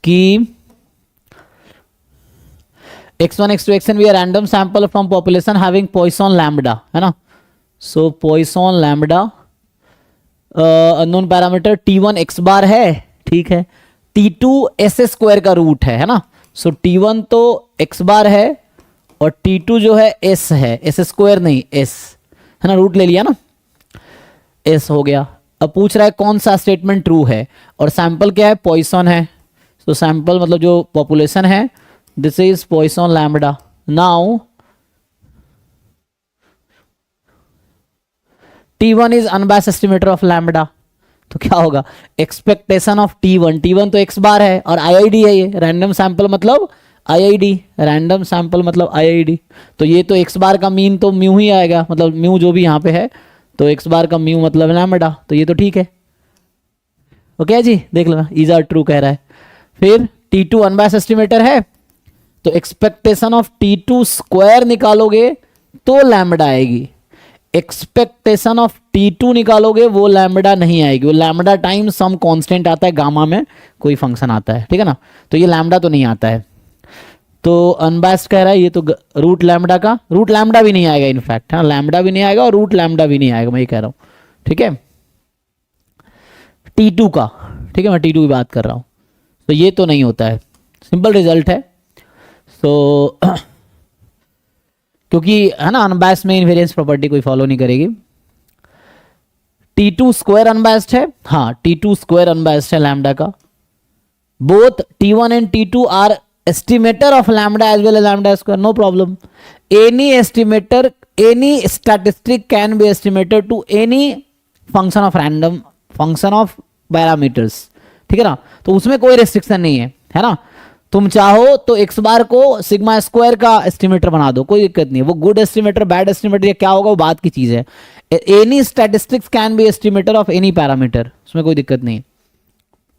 कि x1 x2 xn we are random sample from population having Poisson lambda, है ना. सो Poisson lambda unknown parameter t1 x बार है, ठीक है. t2 s स्क्वायर का रूट है ना. सो t1 तो x बार है और t2 जो है s है, s स्क्वायर नहीं s, है ना. रूट ले लिया ना, s हो गया. अब पूछ रहा है कौन सा स्टेटमेंट ट्रू है और सैंपल क्या है, पॉइसन है. तो सैंपल मतलब जो पॉपुलेशन है, this is Poisson lambda. Now T1 is unbiased estimator of lambda. तो क्या होगा, एक्सपेक्टेशन ऑफ T1, T1 तो x बार है और IID है, ये रैंडम सैंपल मतलब IID, रैंडम सैंपल मतलब IID. तो ये तो x बार का मीन तो म्यू ही आएगा, मतलब म्यू जो भी यहाँ पे है, तो x बार का म्यू मतलब लैम्बडा. तो ये तो ठीक है. ओके जी, देख लेना, इज आर ट्रू कह रहा है. फिर T2 अनबायस्ड एस्टिमेटर है, तो एक्सपेक्टेशन ऑफ T2 स्क्वायर निकालोगे तो लैम्बडा आएगी. एक्सपेक्टेशन ऑफ T2 निकालोगे वो लैम्बडा नहीं आएगी, वो लैम्बडा टाइम सम कांस्टेंट आता है, गामा में कोई फंक्शन आता है, ठीक है ना. तो ये लैम्बडा तो नहीं आता है. तो अनबायस्ड कह रहा है ये तो रूट लैम्बडा का, रूट लैम्बडा भी नहीं आएगा इनफैक्ट, हाँ लैम्बडा भी नहीं आएगा और रूट लैम्बडा भी नहीं आएगा, मैं ये कह रहा हूँ, ठीक है. T2 का, ठीक है, मैं T2 की बात कर रहा हूँ. तो ये तो नहीं होता है, सिंपल रिजल्ट है. तो क्योंकि है ना अनबायस्ड में इनवेरियंस प्रॉपर्टी कोई फॉलो नहीं करेगी. T2 स्क्वायर अनबायस्ड है, हाँ T2 स्क्वायर अनबायस्ड है लैम्बडा का. Both T1 and T2 are estimator of lambda as well as lambda square, no problem. Any estimator, any statistic can be estimated to any function of random, function of parameters, ठीक है ना. तो उसमें कोई restriction नहीं है ना. तुम चाहो तो x बार को सिग्मा स्क्वायर का एस्टिमेटर बना दो, कोई दिक्कत नहीं है. वो गुड एस्टिमेटर बैड एस्टिमेटर या क्या होगा वो बात की चीज है. Any statistics can be estimator of any parameter, उसमें कोई दिक्कत नहीं है.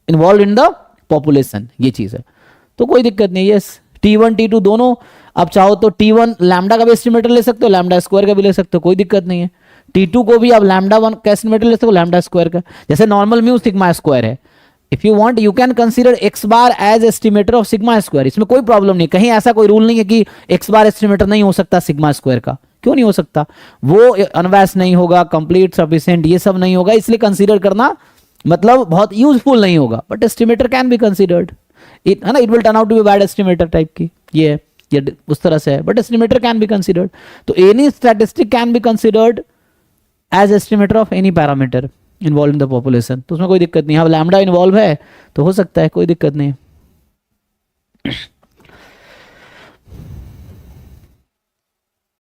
इन्वॉल्व इन द पॉपुलेशन, ये चीज है, तो कोई दिक्कत नहीं. यस, T1 T2 दोनों, आप चाहो तो T1 लैम्बडा का भी एस्टिमेटर ले सकते हो, लैम्बडा स्क्वायर का भी ले सकते हो, कोई दिक्कत नहीं है. T2 को भी आप लैम्बडा 1 का एस्टिमेटर ले सकते हो, लैम्बडा स्क्वायर का. जैसे नॉर्मल म्यू सिग्मा स्क्वायर है, if you want you can consider x bar as estimator of sigma square, इसमें कोई प्रॉब्लम नहीं. कहीं ऐसा कोई रूल नहीं है कि x बार एस्टिमेटर नहीं हो सकता सिग्मा स्क्वायर का. क्यों नहीं हो सकता, वो अनबायस्ड नहीं होगा, कंप्लीट सफिशिएंट ये सब नहीं होगा, इसलिए कंसीडर करना मतलब बहुत यूजफुल नहीं होगा. But estimator can be considered, है ना. It will turn out to be bad estimator type की, ये उस तरह से है. But estimator can be considered. तो any statistic can be considered as estimator of any parameter involve in the population. तो उसमें कोई दिक्कत नहीं. अब लैम्बडा इन्वॉल्व है तो हो सकता है, कोई दिक्कत नहीं.